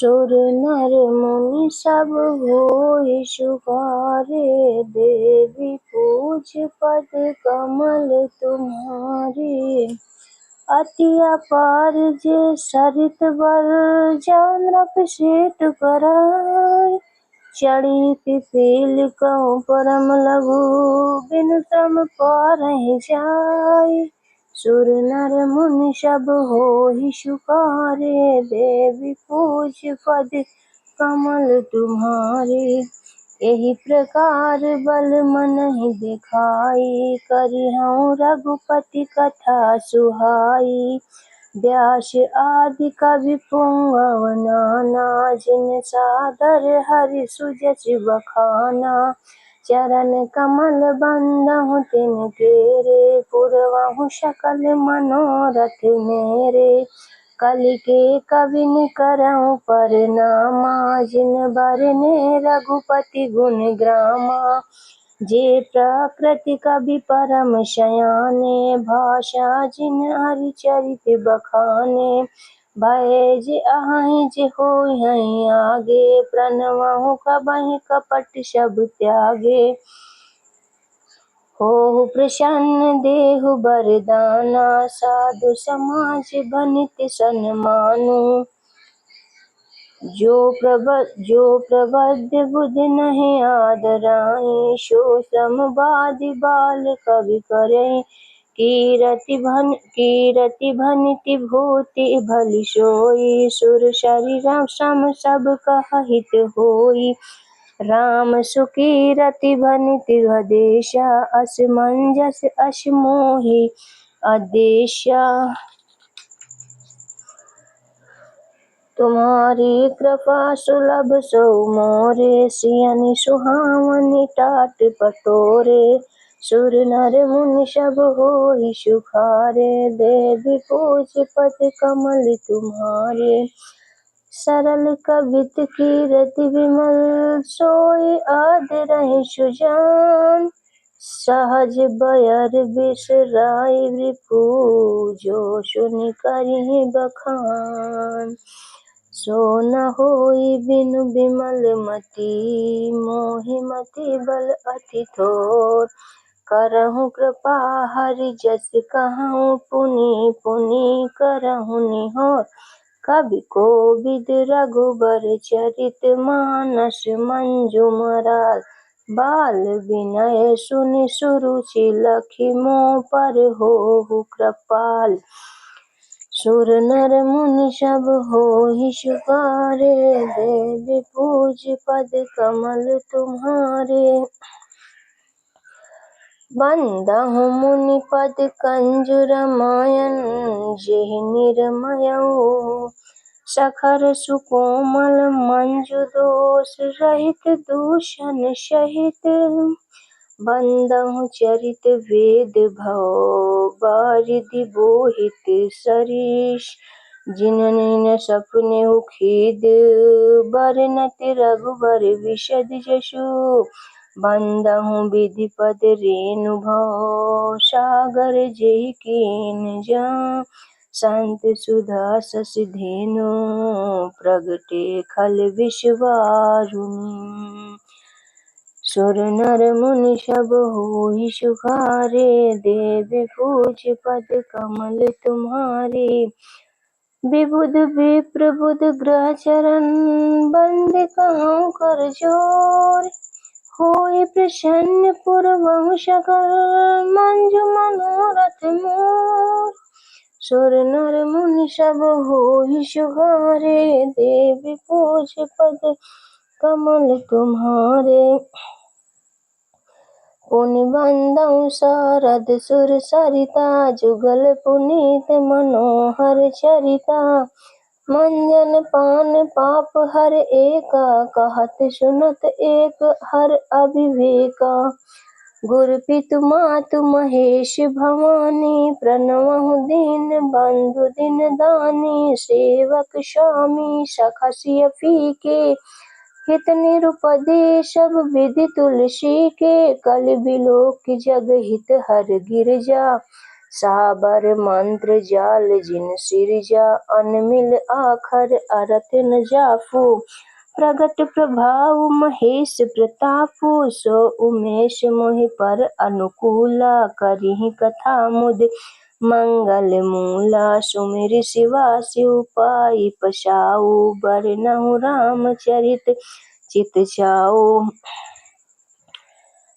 सुर नर मुनि सब होय सुखारे, देवी पूज पद कमल तुम्हारे। अति अपार जे सरित बर, जानक सेतु कराय। चढ़ी पिपील कहूँ परम लघु, बिनु तम पारहि जाय। सुर नर मुनि सब होय सुखारे, देवी पूज पद कमल तुम्हारे। एहि प्रकार बल मनहि दिखाई, करिहउँ रघुपति कथा सुहाई। व्यास आदि कवि पुंगव नाना, जिन सादर हरि सुजस बखाना। चरण कमल बंदहु तिन केरे, पुरवहु सकल मनोरथ मेरे। कलि के कविन करहु परनामा, जिन बरने रघुपति गुण ग्रामा। जे प्रकृति कवि परम सयाने, भाषा जिन हरि चरित बखाने। भय जे अहै जे होइहै आगे, प्रणवहु कबहि कपट सब त्यागे। होहु प्रसन्न देहु बरदाना, साधु समाज बनित सन्मानु। जो प्रबुद्ध बुद्धि नहीं आदराई, सो श्रमवादी बाल कवि करई। कीरति भनिति भूति भली सोई, सुर शरीर सम सब कहहित होई। राम सुकीरति भनिति भदेशा, असमंजस अस मोहि आदेशा। तुम्हारी कृपा सुलभ सो मोरे, सियनि सुहावनी टाट पटोरे। सुर नर मुनि सब होय सुखारे, देवी पूज पद कमल तुम्हारे। सरल कवित कीरति विमल, सोई आदरहि सुजान। सहज बयर बिसराई रिपु, जो सुनि करिहि बखान। सो न होई बिनु बिमल मति, मोहि मति बल अति थोर। करहु कृपा हरि जस कहूँ, पुनि पुनि करहु निहोर। कवि कोविद रघुबर चरित, मानस मंजुमराल। बाल विनय सुनि सुरुचि लखि, मोह पर होहु कृपाल। सुर नर मुनि सब होय सुखारे, देवी पूज पद कमल तुम्हारे। बंदहु मुनि पद कंजु रामायण, जेहि निर्मयउ। सखर सुकोमल मंजु दोष रहित, दूषण सहित। बंदहु चरित वेद भव, बारिधि बोहित सरीस। जिननि सपनेहु खीद, बरनत रघुबर विशद जसु। बंदहु विधिपद रेणु भव, सागर जेहि कीन जाऊँ। संत सुधा शशि धेनु, प्रगटे खल विश्ववारुणी। सुर नर मुनि सब होय सुखारे, देवी पूज पद कमल तुम्हारे। विबुध विप्र बुध ग्रह चरण, बंद कहूँ कर जोर। होय प्रसन्न पुरवहु सकल, मंजु मनोरथ मोर। सुर नर मुनि सब होय सुखारे, देवी पूज पद कमल तुम्हारे। पुनि बंदहु सारद सुर सरिता, जुगल पुनीत मनोहर चरिता। मंजन पान पाप हर एका, कहत सुनत एक हर अविवेका। गुर पितु मातु महेश भवानी, प्रणवहु दीन बंधु दिन दानी। सेवक स्वामी सखा सिय फीके, हित निरुपदेश सब विधि तुलसी के। कलि बिलोक जग हित हर गिरजा, साबर मंत्र जाल जिन सिरजा, अनमिल आखर अरथ न जाफू। प्रगट प्रभाव महेश प्रतापु, सो उमेश मोहि पर अनुकूला। करिहि कथा मुद मंगल मूला, सुमिरि शिवा शिव पाई पसाऊ। बरनहुँ रामचरित चित छाऊ,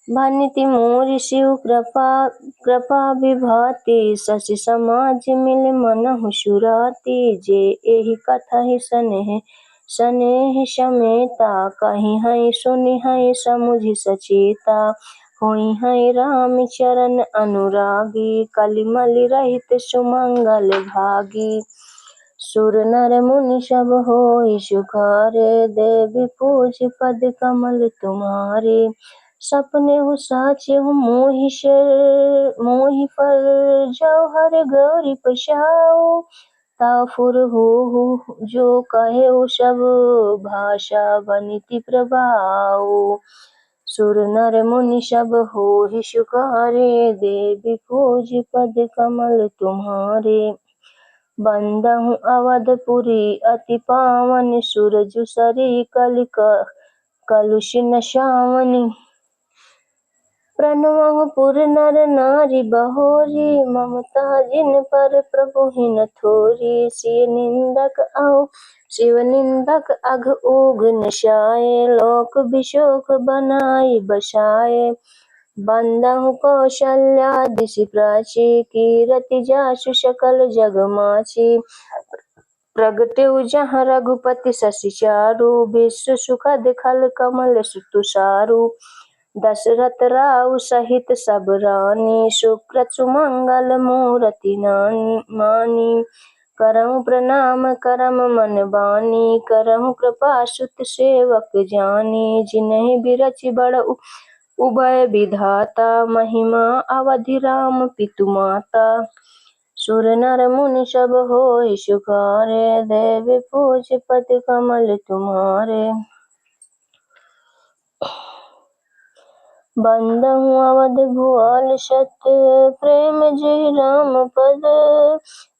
भनिति मोर शिव कृपा विभाति। शशि समाज मिल मनहु सुराति, जे एहि कथहि सनेह समेता। कहिहैं सुनिहैं समुझि सचेता, होइहैं राम चरण अनुरागी। कलिमलि रहित सुमंगल भागी, सुर नर मुनि सब होई सुखारे। देवी पूज पद कमल तुम्हारे, सपनेहु साचेहु मोहि पर। जौहर गौरी पसाऊ, ताफुर होहु जो कहेउ सब भाषा। वनिति प्रभाऊ, सुर नर मुनि सब होहि सुखारे। देवी पूज पद कमल तुम्हारे, बंदहु अवधपुरी अति पावन। सुरजु सरी कलुष नसावनी, प्रणवहु पुर नर नारी बहोरी। ममता जिन पर प्रभु हिन थोरी, शिव निंदक अघ ऊग नसाए। लोक बिशोक बनाई बसाए, बंदहु कौशल्यादि प्राची। कीरति जासु सकल जग माची, प्रगटेउ जहाँ रघुपति शशि चारु। विश्व सुखद खल कमल तुषारु, दशरथ राउ सहित सब रानी। सुकृत सुमंगल मूरति मानी, करहु प्रणाम करम मन बानी। करहु कृपा सुत सेवक जानी, जिनहि बिरचि बड़ उभय विधाता। महिमा अवधि राम पितु माता, सुर नर मुनि सब होई सुखारे। देव पूज पद कमल तुम्हारे, बंदहु अवध भुआल सत्य। प्रेम जहि राम पद,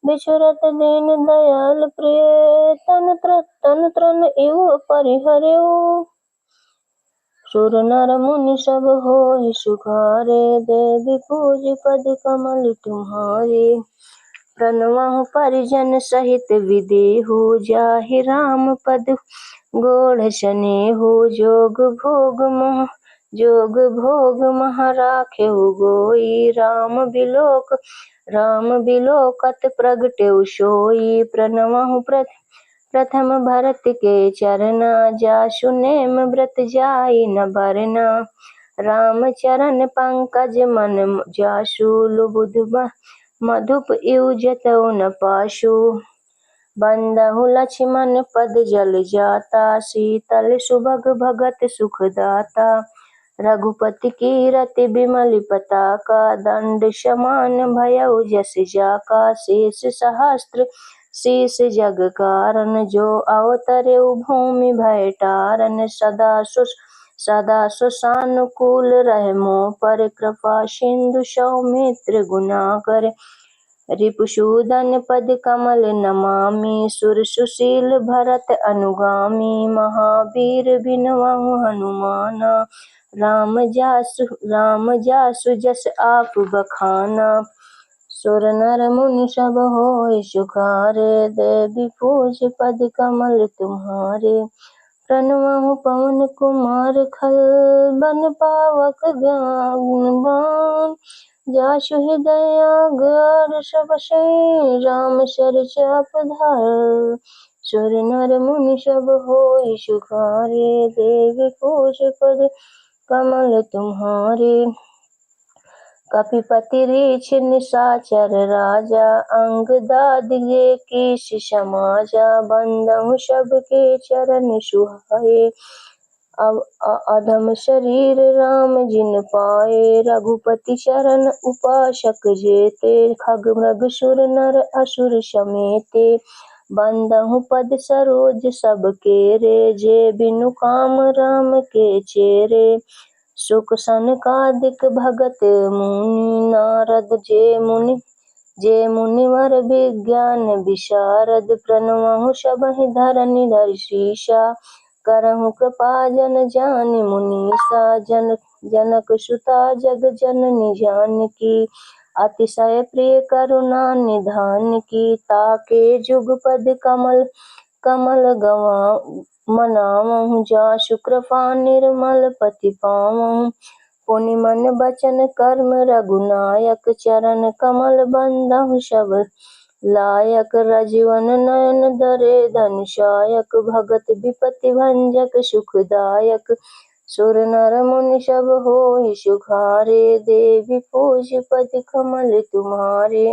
बिछुरत दीन दयाल प्रिय। तन त्रन इउ परिहरेउ, सुर नर मुनि सब होई सुखारे। देवी पूज पद कमल तुम्हारे, प्रणवहु परिजन सहित विदेहु। जाहि राम पद गोढ़ सनेहु, जोग भोग मह राखेउ गोई। राम बिलोकत प्रगटेउ सोई। प्रणवहु प्रथम भरत के चरना, जासु नेम व्रत जाई न बरना। राम चरण पंकज मन जासु, लुबुधु मधुप इउ जतउ न पासु। बंदहु लक्ष्मण पद जल जाता, शीतल सुभग भगत सुख दाता। रघुपति कीरति बिमल पताका, दंड समान भयउ जस जाका। शेष सहस्त्र शीस जग कारण, जो अवतरेउ भूमि भय टारन। सदा सुसानुकूल रहे मोह पर, कृपा सिंधु सौमित्र गुणाकर। रिपुसूदन पद कमल नमामि, सुर सुशील भरत अनुगामी। महावीर बिनवहु हनुमाना, राम जासु जस आप बखाना। सुर नर मुनि सब होई सुखारे। देवी पूज पद कमल तुम्हारे, प्रणवहु पवन कुमार खल। बन पावक ज्ञानवान, जासु हृदय आगार सब सै। राम सर चाप धार, सुर नर मुनि सब होई सुखारे। देव पूज पद कमल तुम्हारे, कपिपति रीछ निशाचर राजा। अंग दाद ये कीस समाजा, बंदहु सबके चरण सुहाए। अधम शरीर राम जिन पाए, रघुपति चरण उपासक जेते। खग मृग सुर नर असुर समेते, बंदहु पद सरोज सब केरे। जे बिनु काम राम के चेरे, सुख सनकादिक भगत मुनि। नारद जे मुनि जे मुनिवर विज्ञान विशारद प्रणवहु सबहि धरनि धरि शीशा करहु कृपा जन जानि मुनीसा जनक सुता जग जननी जानकी अतिशय प्रिय करुणा निधान की ताके जुगपद कमल कमल गवा मनावहु जासु कृपा निर्मल पति पावहु पुनि मन बचन कर्म रघुनायक चरण कमल बंदहु सब लायक रजीवन नयन धरे धनुषायक भगत विपति भंजक सुखदायक सुर नर मुनि सब होहि सुखारे देवी पूज पति कमल तुम्हारे।